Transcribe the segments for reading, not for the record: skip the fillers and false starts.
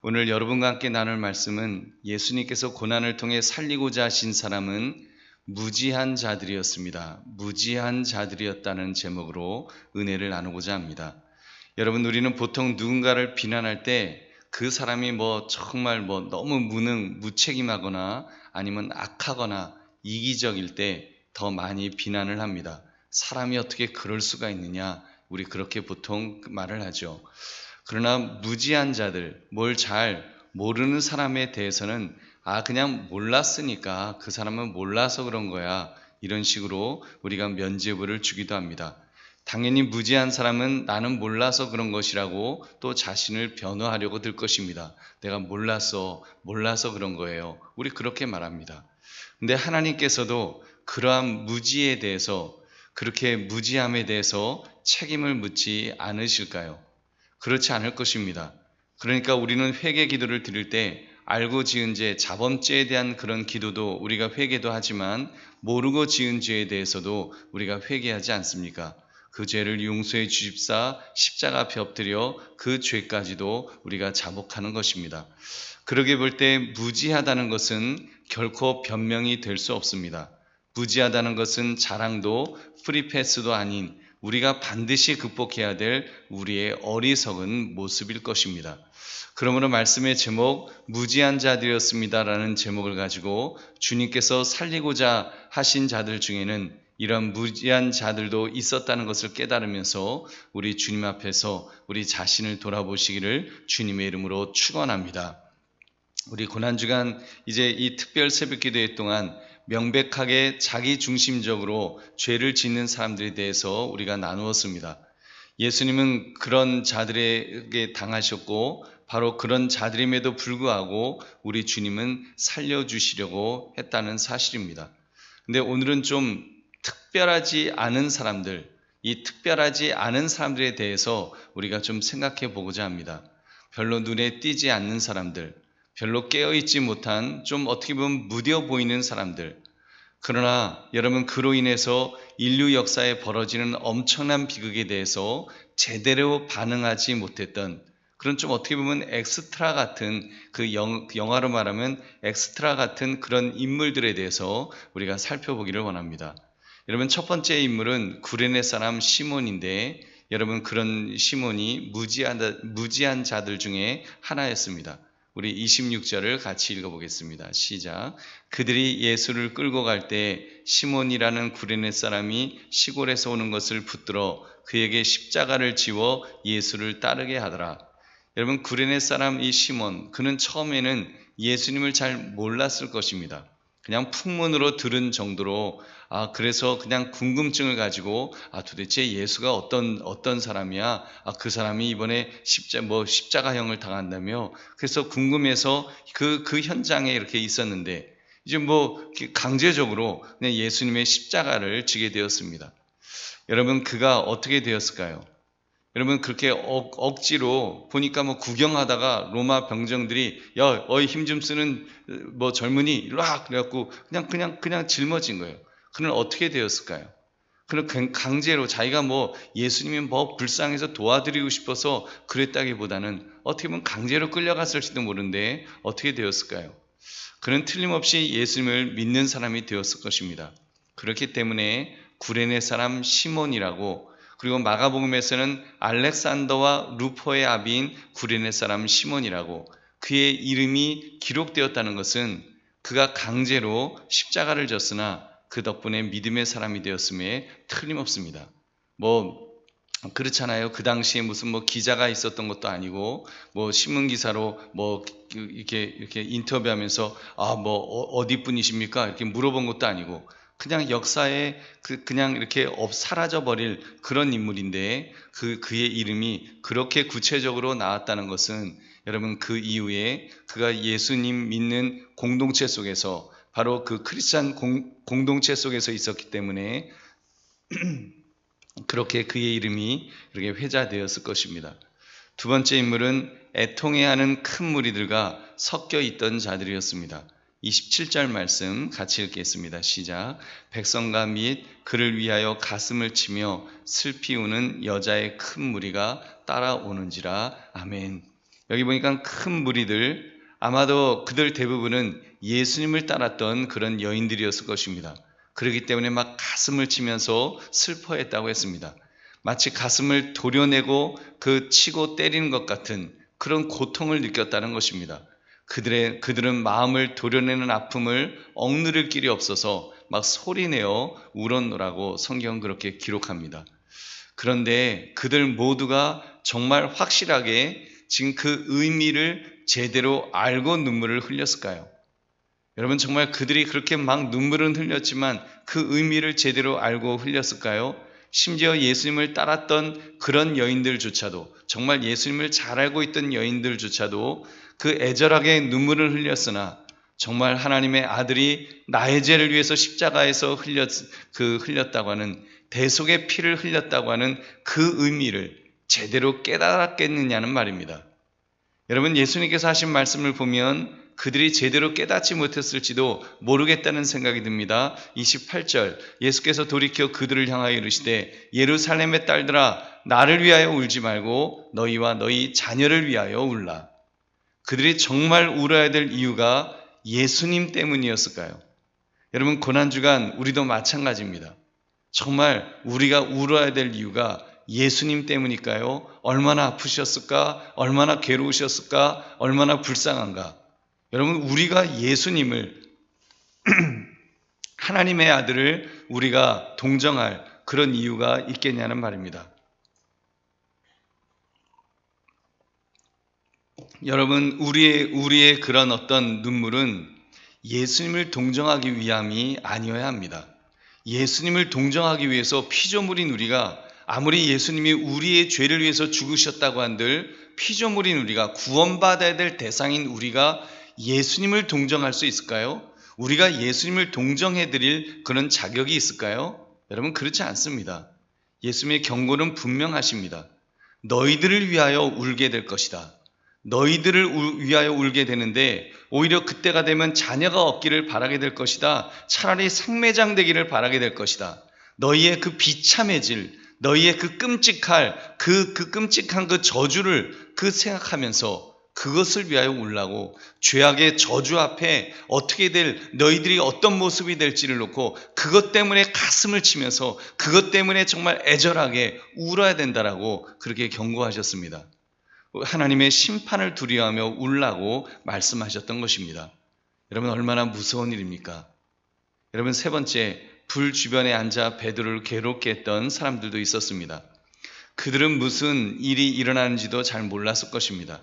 오늘 여러분과 함께 나눌 말씀은 예수님께서 고난을 통해 살리고자 하신 사람은 무지한 자들이었습니다. 무지한 자들이었다는 제목으로 은혜를 나누고자 합니다. 여러분, 우리는 보통 누군가를 비난할 때 그 사람이 정말 너무 무책임하거나 아니면 악하거나 이기적일 때 더 많이 비난을 합니다. 사람이 어떻게 그럴 수가 있느냐, 우리 그렇게 보통 말을 하죠. 그러나 무지한 자들, 뭘 잘 모르는 사람에 대해서는 그냥 몰랐으니까 그 사람은 몰라서 그런 거야, 이런 식으로 우리가 면죄부를 주기도 합니다. 당연히 무지한 사람은 나는 몰라서 그런 것이라고 또 자신을 변호하려고 들 것입니다. 내가 몰라서 그런 거예요. 우리 그렇게 말합니다. 근데 하나님께서도 그러한 무지에 대해서, 그렇게 무지함에 대해서 책임을 묻지 않으실까요? 그렇지 않을 것입니다. 그러니까 우리는 회개 기도를 드릴 때 알고 지은 죄, 자범죄에 대한 그런 기도도 우리가 회개도 하지만 모르고 지은 죄에 대해서도 우리가 회개하지 않습니까? 그 죄를 용서해 주십사 십자가 앞에 엎드려 그 죄까지도 우리가 자복하는 것입니다. 그러게 볼 때 무지하다는 것은 결코 변명이 될 수 없습니다. 무지하다는 것은 자랑도 프리패스도 아닌 우리가 반드시 극복해야 될 우리의 어리석은 모습일 것입니다. 그러므로 말씀의 제목 무지한 자들이었습니다라는 제목을 가지고 주님께서 살리고자 하신 자들 중에는 이런 무지한 자들도 있었다는 것을 깨달으면서 우리 주님 앞에서 우리 자신을 돌아보시기를 주님의 이름으로 축원합니다. 우리 고난주간 이제 이 특별 새벽 기도회 동안 명백하게 자기중심적으로 죄를 짓는 사람들에 대해서 우리가 나누었습니다. 예수님은 그런 자들에게 당하셨고 바로 그런 자들임에도 불구하고 우리 주님은 살려주시려고 했다는 사실입니다. 근데 오늘은 좀 특별하지 않은 사람들, 이 특별하지 않은 사람들에 대해서 우리가 좀 생각해 보고자 합니다. 별로 눈에 띄지 않는 사람들, 별로 깨어있지 못한 좀 어떻게 보면 무뎌 보이는 사람들. 그러나 여러분, 그로 인해서 인류 역사에 벌어지는 엄청난 비극에 대해서 제대로 반응하지 못했던 그런 좀 어떻게 보면 엑스트라 같은 영화로 말하면 엑스트라 같은 그런 인물들에 대해서 우리가 살펴보기를 원합니다. 여러분, 첫 번째 인물은 구레네 사람 시몬인데 여러분, 그런 시몬이 무지한 자들 중에 하나였습니다. 우리 26절을 같이 읽어보겠습니다. 시작. 그들이 예수를 끌고 갈 때 시몬이라는 구레네 사람이 시골에서 오는 것을 붙들어 그에게 십자가를 지워 예수를 따르게 하더라. 여러분, 구레네 사람 이 시몬, 그는 처음에는 예수님을 잘 몰랐을 것입니다. 그냥 풍문으로 들은 정도로 그래서 그냥 궁금증을 가지고 도대체 예수가 어떤 사람이야? 그 사람이 이번에 십자가형을 당한다며. 그래서 궁금해서 그 현장에 이렇게 있었는데 이제 강제적으로 그냥 예수님의 십자가를 지게 되었습니다. 여러분, 그가 어떻게 되었을까요? 여러분, 그렇게 억지로 보니까 구경하다가 로마 병정들이 야, 어이 힘 좀 쓰는 젊은이 일로 와 그래갖고 그냥 짊어진 거예요. 그는 어떻게 되었을까요? 그는 강제로 자기가 예수님이 불쌍해서 도와드리고 싶어서 그랬다기보다는 어떻게 보면 강제로 끌려갔을지도 모르는데 어떻게 되었을까요? 그는 틀림없이 예수님을 믿는 사람이 되었을 것입니다. 그렇기 때문에 구레네 사람 시몬이라고, 그리고 마가복음에서는 알렉산더와 루포의 아비인 구레네 사람 시몬이라고 그의 이름이 기록되었다는 것은 그가 강제로 십자가를 졌으나 그 덕분에 믿음의 사람이 되었음에 틀림없습니다. 그렇잖아요. 그 당시에 무슨 기자가 있었던 것도 아니고 신문 기사로 이렇게 인터뷰하면서 어디 분이십니까? 이렇게 물어본 것도 아니고 그냥 역사에 그냥 이렇게 사라져 버릴 그런 인물인데 그의 이름이 그렇게 구체적으로 나왔다는 것은 여러분, 그 이후에 그가 예수님 믿는 공동체 속에서 바로 그 크리스찬 공동체 속에서 있었기 때문에 그렇게 그의 이름이 이렇게 회자되었을 것입니다. 두 번째 인물은 애통해하는 큰 무리들과 섞여 있던 자들이었습니다. 27절 말씀 같이 읽겠습니다. 시작. 백성과 및 그를 위하여 가슴을 치며 슬피 우는 여자의 큰 무리가 따라오는지라. 아멘. 여기 보니까 큰 무리들, 아마도 그들 대부분은 예수님을 따랐던 그런 여인들이었을 것입니다. 그렇기 때문에 막 가슴을 치면서 슬퍼했다고 했습니다. 마치 가슴을 도려내고 그 치고 때리는 것 같은 그런 고통을 느꼈다는 것입니다. 그들은 마음을 도려내는 아픔을 억누를 길이 없어서 막 소리내어 울었노라고 성경은 그렇게 기록합니다. 그런데 그들 모두가 정말 확실하게 지금 그 의미를 제대로 알고 눈물을 흘렸을까요? 여러분, 정말 그들이 그렇게 막 눈물은 흘렸지만 그 의미를 제대로 알고 흘렸을까요? 심지어 예수님을 따랐던 그런 여인들조차도, 정말 예수님을 잘 알고 있던 여인들조차도 그 애절하게 눈물을 흘렸으나 정말 하나님의 아들이 나의 죄를 위해서 십자가에서 흘렸다고 하는, 대속의 피를 흘렸다고 하는 그 의미를 제대로 깨달았겠느냐는 말입니다. 여러분, 예수님께서 하신 말씀을 보면 그들이 제대로 깨닫지 못했을지도 모르겠다는 생각이 듭니다. 28절, 예수께서 돌이켜 그들을 향하여 이르시되 예루살렘의 딸들아, 나를 위하여 울지 말고 너희와 너희 자녀를 위하여 울라. 그들이 정말 울어야 될 이유가 예수님 때문이었을까요? 여러분, 고난주간 우리도 마찬가지입니다. 정말 우리가 울어야 될 이유가 예수님 때문일까요? 얼마나 아프셨을까? 얼마나 괴로우셨을까? 얼마나 불쌍한가? 여러분, 우리가 예수님을, 하나님의 아들을 우리가 동정할 그런 이유가 있겠냐는 말입니다. 여러분, 우리의 그런 어떤 눈물은 예수님을 동정하기 위함이 아니어야 합니다. 예수님을 동정하기 위해서 피조물인 우리가, 아무리 예수님이 우리의 죄를 위해서 죽으셨다고 한들 피조물인 우리가, 구원받아야 될 대상인 우리가 예수님을 동정할 수 있을까요? 우리가 예수님을 동정해드릴 그런 자격이 있을까요? 여러분, 그렇지 않습니다. 예수님의 경고는 분명하십니다. 너희들을 위하여 울게 될 것이다. 너희들을 위하여 울게 되는데 오히려 그때가 되면 자녀가 없기를 바라게 될 것이다. 차라리 생매장 되기를 바라게 될 것이다. 너희의 그 비참해질, 너희의 그 끔찍한 그 저주를 생각하면서 그것을 위하여 울라고, 죄악의 저주 앞에 어떻게 너희들이 어떤 모습이 될지를 놓고 그것 때문에 가슴을 치면서 그것 때문에 정말 애절하게 울어야 된다라고 그렇게 경고하셨습니다. 하나님의 심판을 두려워하며 울라고 말씀하셨던 것입니다. 여러분, 얼마나 무서운 일입니까? 여러분, 세 번째, 불 주변에 앉아 베드로를 괴롭게 했던 사람들도 있었습니다. 그들은 무슨 일이 일어나는지도 잘 몰랐을 것입니다.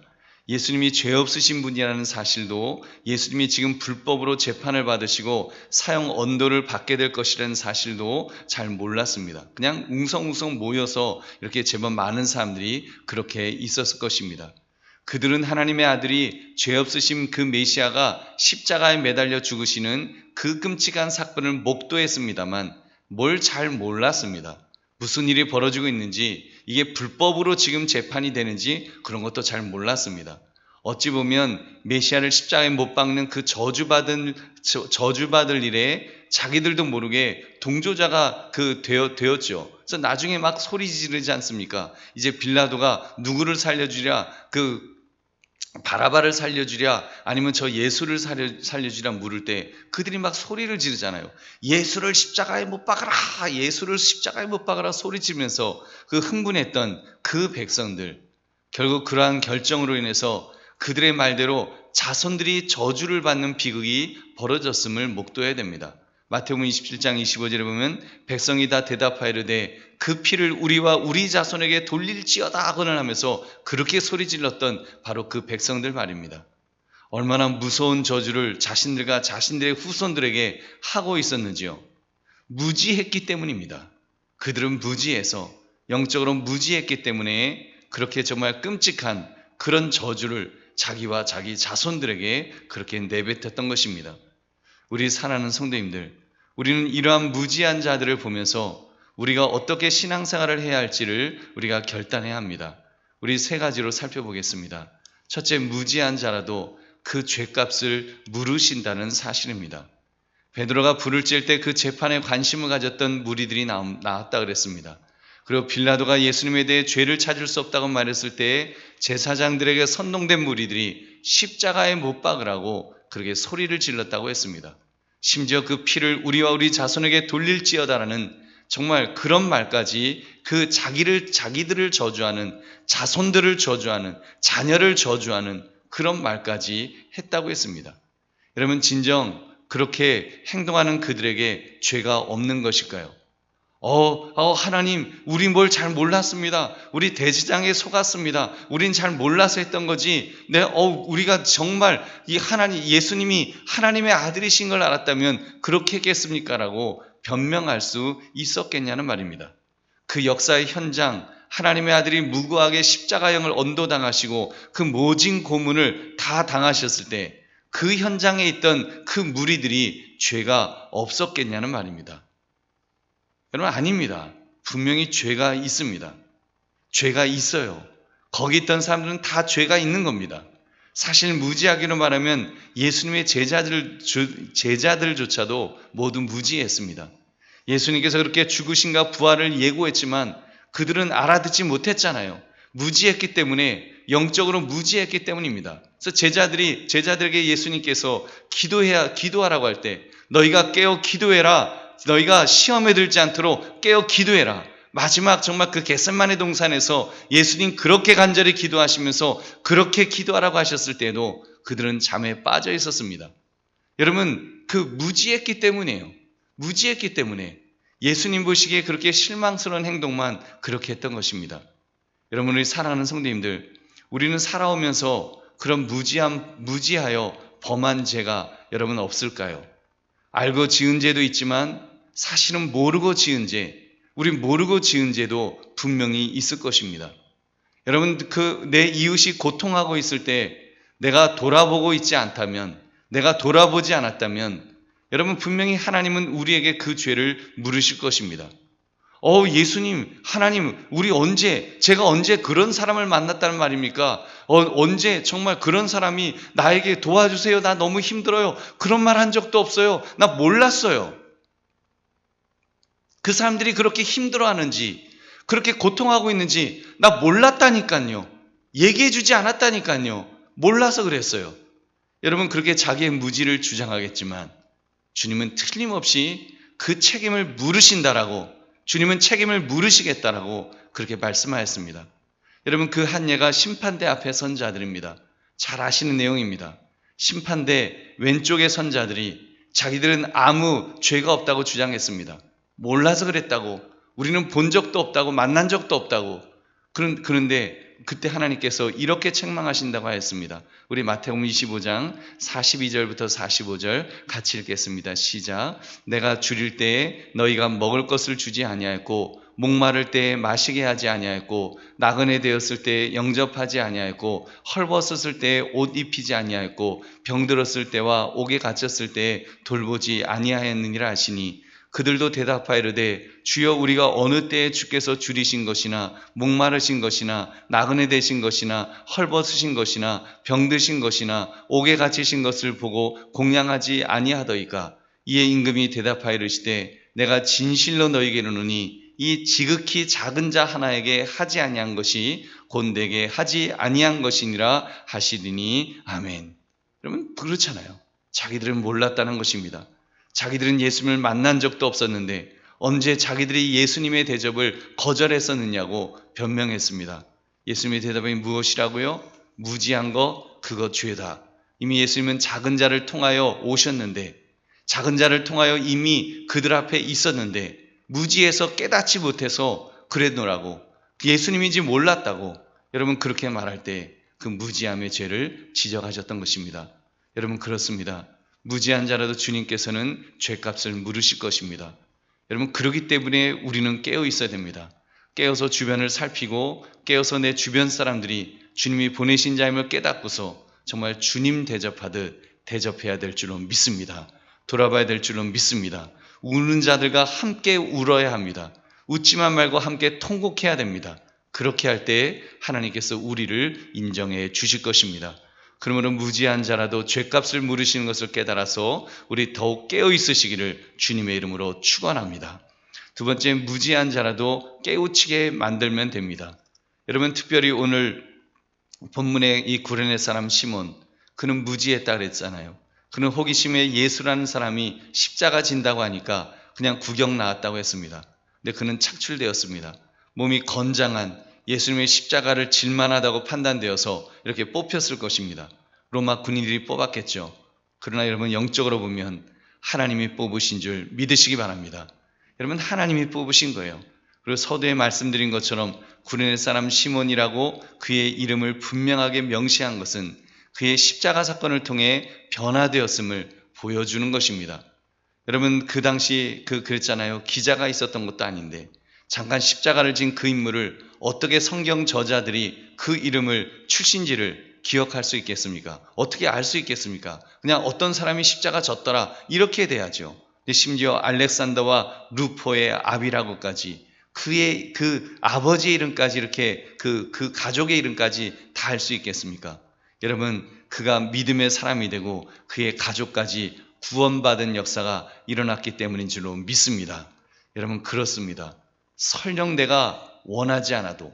예수님이 죄 없으신 분이라는 사실도, 예수님이 지금 불법으로 재판을 받으시고 사형 언도를 받게 될 것이라는 사실도 잘 몰랐습니다. 그냥 웅성웅성 모여서 이렇게 제법 많은 사람들이 그렇게 있었을 것입니다. 그들은 하나님의 아들이 죄 없으신 그 메시아가 십자가에 매달려 죽으시는 그 끔찍한 사건을 목도했습니다만 뭘 잘 몰랐습니다. 무슨 일이 벌어지고 있는지, 이게 불법으로 지금 재판이 되는지 그런 것도 잘 몰랐습니다. 어찌 보면 메시아를 십자가에 못 박는 그 저주받을 일에 자기들도 모르게 동조자가 되었죠. 그래서 나중에 막 소리 지르지 않습니까? 이제 빌라도가 누구를 살려주랴, 바라바를 살려주랴, 아니면 저 예수를 살려주랴 물을 때 그들이 막 소리를 지르잖아요. 예수를 십자가에 못 박아라, 예수를 십자가에 못 박아라 소리 지르면서 그 흥분했던 그 백성들, 결국 그러한 결정으로 인해서 그들의 말대로 자손들이 저주를 받는 비극이 벌어졌음을 목도해야 됩니다. 마태복음 27장 25절에 보면 백성이 다 대답하이르되 그 피를 우리와 우리 자손에게 돌릴지어다 하고는 하면서 그렇게 소리질렀던 바로 그 백성들 말입니다. 얼마나 무서운 저주를 자신들과 자신들의 후손들에게 하고 있었는지요. 무지했기 때문입니다. 그들은 무지해서, 영적으로 무지했기 때문에 그렇게 정말 끔찍한 그런 저주를 자기와 자기 자손들에게 그렇게 내뱉었던 것입니다. 우리 사랑하는 성도님들, 우리는 이러한 무지한 자들을 보면서 우리가 어떻게 신앙생활을 해야 할지를 우리가 결단해야 합니다. 우리 세 가지로 살펴보겠습니다. 첫째, 무지한 자라도 그 죄값을 물으신다는 사실입니다. 베드로가 불을 찔 때 그 재판에 관심을 가졌던 무리들이 나왔다 그랬습니다. 그리고 빌라도가 예수님에 대해 죄를 찾을 수 없다고 말했을 때 제사장들에게 선동된 무리들이 십자가에 못 박으라고 그렇게 소리를 질렀다고 했습니다. 심지어 그 피를 우리와 우리 자손에게 돌릴지어다라는 정말 그런 말까지 그 자기들을 저주하는, 자손들을 저주하는, 자녀를 저주하는 그런 말까지 했다고 했습니다. 여러분, 진정 그렇게 행동하는 그들에게 죄가 없는 것일까요? 하나님, 우리 뭘 잘 몰랐습니다. 우리 대지장에 속았습니다. 우린 잘 몰라서 했던 거지. 우리가 정말 이 하나님, 예수님이 하나님의 아들이신 걸 알았다면 그렇게 했겠습니까? 라고 변명할 수 있었겠냐는 말입니다. 그 역사의 현장, 하나님의 아들이 무고하게 십자가형을 언도당하시고 그 모진 고문을 다 당하셨을 때 그 현장에 있던 그 무리들이 죄가 없었겠냐는 말입니다. 여러분, 아닙니다. 분명히 죄가 있습니다. 죄가 있어요. 거기 있던 사람들은 다 죄가 있는 겁니다. 사실 무지하기로 말하면 예수님의 제자들조차도 모두 무지했습니다. 예수님께서 그렇게 죽으신가 부활을 예고했지만 그들은 알아듣지 못했잖아요. 무지했기 때문에, 영적으로 무지했기 때문입니다. 그래서 제자들에게 예수님께서 기도하라고 할 때 너희가 깨어 기도해라. 너희가 시험에 들지 않도록 깨어 기도해라. 마지막 정말 그 겟세마네 동산에서 예수님 그렇게 간절히 기도하시면서 그렇게 기도하라고 하셨을 때에도 그들은 잠에 빠져 있었습니다. 여러분, 그 무지했기 때문이에요. 무지했기 때문에 예수님 보시기에 그렇게 실망스러운 행동만 그렇게 했던 것입니다. 여러분, 우리 사랑하는 성도님들, 우리는 살아오면서 그런 무지하여 범한 죄가 여러분 없을까요? 알고 지은 죄도 있지만 사실은 모르고 지은 죄, 우리 모르고 지은 죄도 분명히 있을 것입니다. 여러분, 내 이웃이 고통하고 있을 때 내가 돌아보고 있지 않다면, 내가 돌아보지 않았다면 여러분, 분명히 하나님은 우리에게 그 죄를 물으실 것입니다. 예수님, 하나님, 제가 언제 그런 사람을 만났다는 말입니까? 언제 정말 그런 사람이 나에게 도와주세요. 나 너무 힘들어요. 그런 말 한 적도 없어요. 나 몰랐어요. 그 사람들이 그렇게 힘들어하는지, 그렇게 고통하고 있는지 나 몰랐다니까요. 얘기해주지 않았다니까요. 몰라서 그랬어요. 여러분, 그렇게 자기의 무지를 주장하겠지만 주님은 틀림없이 그 책임을 물으신다라고, 주님은 책임을 물으시겠다라고 그렇게 말씀하였습니다. 여러분, 그 한 예가 심판대 앞에 선 자들입니다. 잘 아시는 내용입니다. 심판대 왼쪽의 선 자들이 자기들은 아무 죄가 없다고 주장했습니다. 몰라서 그랬다고, 우리는 본 적도 없다고, 만난 적도 없다고. 그런데 그때 하나님께서 이렇게 책망하신다고 하였습니다. 우리 마태복음 25장 42절부터 45절 같이 읽겠습니다. 시작. 내가 줄일 때에 너희가 먹을 것을 주지 아니하였고, 목마를 때에 마시게 하지 아니하였고, 나그네 되었을 때에 영접하지 아니하였고, 헐벗었을 때에 옷 입히지 아니하였고, 병들었을 때와 옥에 갇혔을 때에 돌보지 아니하였느니라 하시니, 그들도 대답하이르되 주여, 우리가 어느 때에 주께서 줄이신 것이나 목마르신 것이나 나그네 되신 것이나 헐벗으신 것이나 병드신 것이나 옥에 갇히신 것을 보고 공양하지 아니하더이까. 이에 임금이 대답하이르시되 내가 진실로 너희에게 이르노니 이 지극히 작은 자 하나에게 하지 아니한 것이 곧 내게 하지 아니한 것이니라 하시리니 아멘. 여러분, 그렇잖아요. 자기들은 몰랐다는 것입니다. 자기들은 예수님을 만난 적도 없었는데 언제 자기들이 예수님의 대접을 거절했었느냐고 변명했습니다. 예수님의 대답이 무엇이라고요? 무지한 거, 그거 죄다. 이미 예수님은 작은 자를 통하여 오셨는데, 작은 자를 통하여 이미 그들 앞에 있었는데 무지해서 깨닫지 못해서 그랬노라고, 예수님인지 몰랐다고 여러분 그렇게 말할 때 그 무지함의 죄를 지적하셨던 것입니다. 여러분, 그렇습니다. 무지한 자라도 주님께서는 죄값을 물으실 것입니다. 여러분, 그렇기 때문에 우리는 깨어 있어야 됩니다. 깨어서 주변을 살피고 깨어서 내 주변 사람들이 주님이 보내신 자임을 깨닫고서 정말 주님 대접하듯 대접해야 될 줄로 믿습니다. 돌아봐야 될 줄로 믿습니다. 우는 자들과 함께 울어야 합니다. 웃지만 말고 함께 통곡해야 됩니다. 그렇게 할 때 하나님께서 우리를 인정해 주실 것입니다. 그러므로 무지한 자라도 죄값을 물으시는 것을 깨달아서 우리 더욱 깨어 있으시기를 주님의 이름으로 축원합니다. 두 번째, 무지한 자라도 깨우치게 만들면 됩니다. 여러분, 특별히 오늘 본문의 이 구레네 사람 시몬, 그는 무지했다 그랬잖아요. 그는 호기심에 예수라는 사람이 십자가 진다고 하니까 그냥 구경 나왔다고 했습니다. 근데 그는 착출되었습니다. 몸이 건장한, 예수님의 십자가를 질만하다고 판단되어서 이렇게 뽑혔을 것입니다. 로마 군인들이 뽑았겠죠. 그러나 여러분, 영적으로 보면 하나님이 뽑으신 줄 믿으시기 바랍니다. 여러분, 하나님이 뽑으신 거예요. 그리고 서두에 말씀드린 것처럼 구레네 사람 시몬이라고 그의 이름을 분명하게 명시한 것은 그의 십자가 사건을 통해 변화되었음을 보여주는 것입니다. 여러분, 그 당시 그랬잖아요. 기자가 있었던 것도 아닌데 잠깐 십자가를 진 그 인물을 어떻게 성경 저자들이 그 이름을 출신지를 기억할 수 있겠습니까? 어떻게 알 수 있겠습니까? 그냥 어떤 사람이 십자가 졌더라 이렇게 돼야죠. 심지어 알렉산더와 루포의 아비라고까지 그의 그 아버지의 이름까지 이렇게 그 가족의 이름까지 다 알 수 있겠습니까? 여러분, 그가 믿음의 사람이 되고 그의 가족까지 구원받은 역사가 일어났기 때문인 줄로 믿습니다. 여러분, 그렇습니다. 설령 내가 원하지 않아도,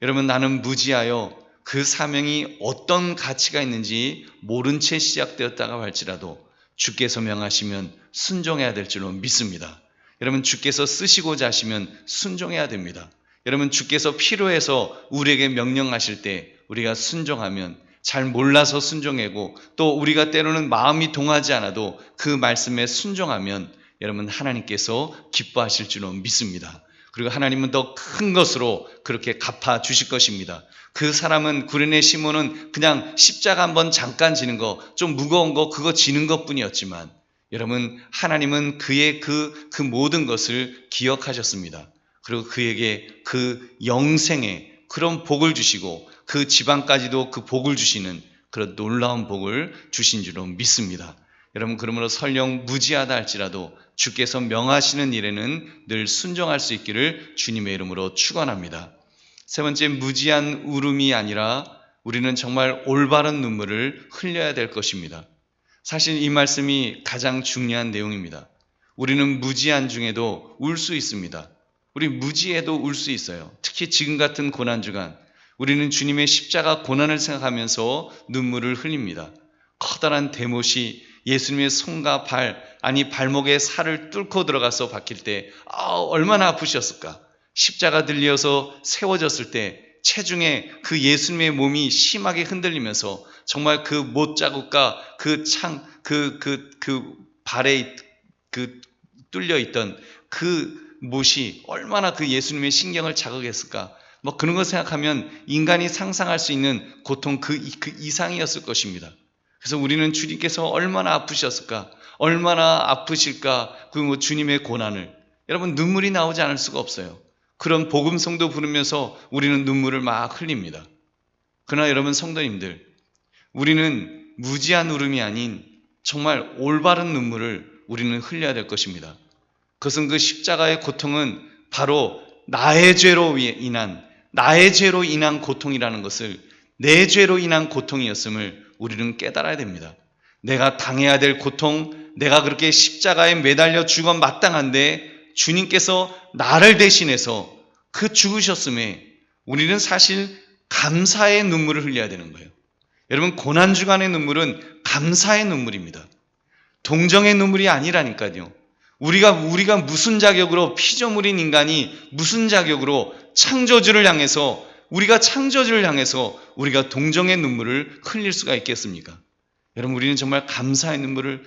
여러분, 나는 무지하여 그 사명이 어떤 가치가 있는지 모른 채 시작되었다고 할지라도 주께서 명하시면 순종해야 될 줄로 믿습니다. 여러분, 주께서 쓰시고자 하시면 순종해야 됩니다. 여러분, 주께서 필요해서 우리에게 명령하실 때 우리가 순종하면, 잘 몰라서 순종하고 또 우리가 때로는 마음이 동하지 않아도 그 말씀에 순종하면 여러분, 하나님께서 기뻐하실 줄로 믿습니다. 그리고 하나님은 더 큰 것으로 그렇게 갚아 주실 것입니다. 그 사람은, 구레네 시몬은 그냥 십자가 한번 잠깐 지는 거, 좀 무거운 거 그거 지는 것뿐이었지만 여러분, 하나님은 그의 그 모든 것을 기억하셨습니다. 그리고 그에게 그 영생의 그런 복을 주시고 그 지방까지도 그 복을 주시는 그런 놀라운 복을 주신 줄로 믿습니다. 여러분, 그러므로 설령 무지하다 할지라도 주께서 명하시는 일에는 늘 순종할 수 있기를 주님의 이름으로 축원합니다. 세 번째, 무지한 울음이 아니라 우리는 정말 올바른 눈물을 흘려야 될 것입니다. 사실 이 말씀이 가장 중요한 내용입니다. 우리는 무지한 중에도 울 수 있습니다. 우리 무지해도 울 수 있어요. 특히 지금 같은 고난주간 우리는 주님의 십자가 고난을 생각하면서 눈물을 흘립니다. 커다란 대못이 예수님의 손과 발목에 살을 뚫고 들어가서 박힐 때 얼마나 아프셨을까. 십자가 들려서 세워졌을 때 체중에 그 예수님의 몸이 심하게 흔들리면서 정말 그 못 자국과 그 발에 뚫려 있던 그 못이 얼마나 그 예수님의 신경을 자극했을까. 그런 거 생각하면 인간이 상상할 수 있는 고통 그 이상이었을 것입니다. 그래서 우리는 주님께서 얼마나 아프셨을까, 얼마나 아프실까, 주님의 고난을, 여러분, 눈물이 나오지 않을 수가 없어요. 그런 복음성도 부르면서 우리는 눈물을 막 흘립니다. 그러나 여러분 성도님들, 우리는 무지한 울음이 아닌 정말 올바른 눈물을 우리는 흘려야 될 것입니다. 그것은 그 십자가의 고통은 바로 나의 죄로 인한 고통이라는 것을, 내 죄로 인한 고통이었음을 우리는 깨달아야 됩니다. 내가 당해야 될 고통, 내가 그렇게 십자가에 매달려 죽어 마땅한데 주님께서 나를 대신해서 그 죽으셨음에 우리는 사실 감사의 눈물을 흘려야 되는 거예요. 여러분, 고난주간의 눈물은 감사의 눈물입니다. 동정의 눈물이 아니라니까요. 우리가 무슨 자격으로, 피조물인 인간이 무슨 자격으로 우리가 창조주를 향해서 우리가 동정의 눈물을 흘릴 수가 있겠습니까? 여러분, 우리는 정말 감사의 눈물을,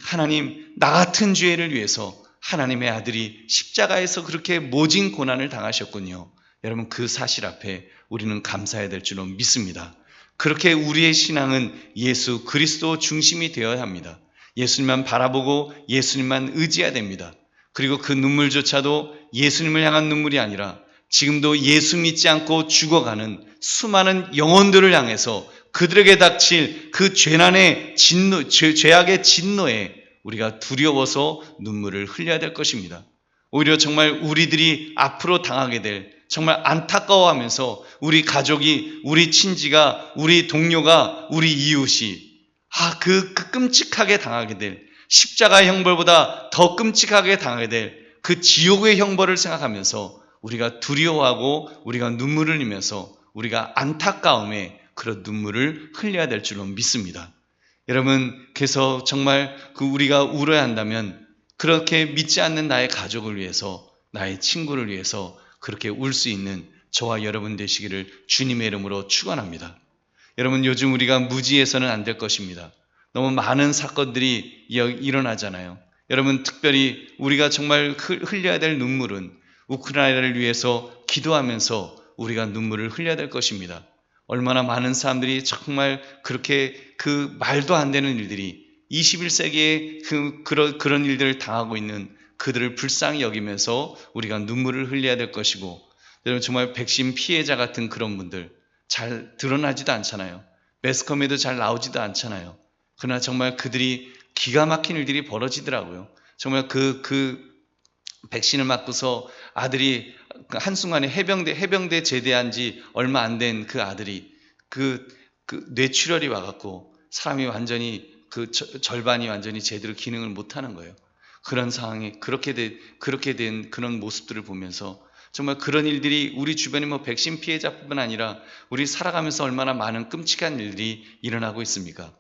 하나님, 나 같은 죄를 위해서 하나님의 아들이 십자가에서 그렇게 모진 고난을 당하셨군요. 여러분, 그 사실 앞에 우리는 감사해야 될 줄로 믿습니다. 그렇게 우리의 신앙은 예수 그리스도 중심이 되어야 합니다. 예수님만 바라보고 예수님만 의지해야 됩니다. 그리고 그 눈물조차도 예수님을 향한 눈물이 아니라 지금도 예수 믿지 않고 죽어가는 수많은 영혼들을 향해서 그들에게 닥칠 그 죄악의 진노에 우리가 두려워서 눈물을 흘려야 될 것입니다. 오히려 정말 우리들이 앞으로 당하게 될, 정말 안타까워하면서 우리 가족이, 우리 친지가, 우리 동료가, 우리 이웃이 그 끔찍하게 당하게 될, 십자가의 형벌보다 더 끔찍하게 당하게 될 그 지옥의 형벌을 생각하면서 우리가 두려워하고 우리가 눈물을 흘리면서 우리가 안타까움에 그런 눈물을 흘려야 될 줄로 믿습니다. 여러분, 그래서 정말 우리가 울어야 한다면 그렇게 믿지 않는 나의 가족을 위해서, 나의 친구를 위해서 그렇게 울 수 있는 저와 여러분 되시기를 주님의 이름으로 축원합니다. 여러분, 요즘 우리가 무지해서는 안 될 것입니다. 너무 많은 사건들이 일어나잖아요. 여러분, 특별히 우리가 정말 흘려야 될 눈물은 우크라이나를 위해서 기도하면서 우리가 눈물을 흘려야 될 것입니다. 얼마나 많은 사람들이 정말 그렇게 그 말도 안 되는 일들이 21세기에 그런 일들을 당하고 있는 그들을 불쌍히 여기면서 우리가 눈물을 흘려야 될 것이고, 여러분 정말 백신 피해자 같은 그런 분들 잘 드러나지도 않잖아요. 매스컴에도 잘 나오지도 않잖아요. 그러나 정말 그들이 기가 막힌 일들이 벌어지더라고요. 정말 그 백신을 맞고서 아들이 한순간에 해병대 제대한 지 얼마 안 된 그 아들이 그 뇌출혈이 와갖고 사람이 완전히 절반이 완전히 제대로 기능을 못하는 거예요. 그런 상황에 그렇게 된 그런 모습들을 보면서 정말 그런 일들이 우리 주변에 백신 피해자뿐만 아니라 우리 살아가면서 얼마나 많은 끔찍한 일들이 일어나고 있습니까?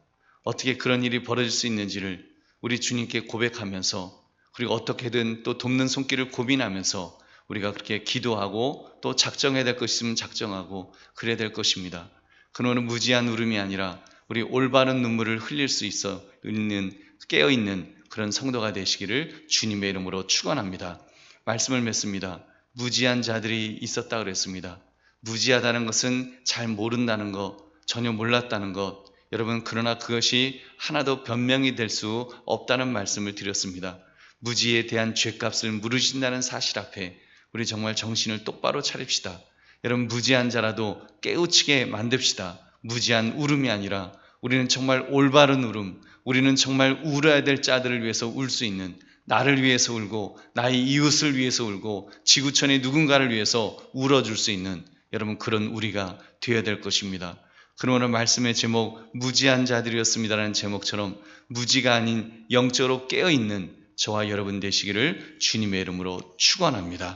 어떻게 그런 일이 벌어질 수 있는지를 우리 주님께 고백하면서, 그리고 어떻게든 또 돕는 손길을 고민하면서 우리가 그렇게 기도하고 또 작정해야 될 것 있으면 작정하고 그래야 될 것입니다. 그노는 무지한 울음이 아니라 우리 올바른 눈물을 흘릴 수 있는 깨어있는 그런 성도가 되시기를 주님의 이름으로 축원합니다. 말씀을 맺습니다. 무지한 자들이 있었다 그랬습니다. 무지하다는 것은 잘 모른다는 것, 전혀 몰랐다는 것, 여러분, 그러나 그것이 하나도 변명이 될 수 없다는 말씀을 드렸습니다. 무지에 대한 죗값을 물으신다는 사실 앞에 우리 정말 정신을 똑바로 차립시다. 여러분, 무지한 자라도 깨우치게 만듭시다. 무지한 울음이 아니라 우리는 정말 올바른 울음, 우리는 정말 울어야 될 자들을 위해서 울 수 있는, 나를 위해서 울고 나의 이웃을 위해서 울고 지구촌의 누군가를 위해서 울어줄 수 있는 여러분 그런 우리가 되어야 될 것입니다. 그럼 오늘 말씀의 제목 무지한 자들이었습니다라는 제목처럼 무지가 아닌 영적으로 깨어있는 저와 여러분 되시기를 주님의 이름으로 축원합니다.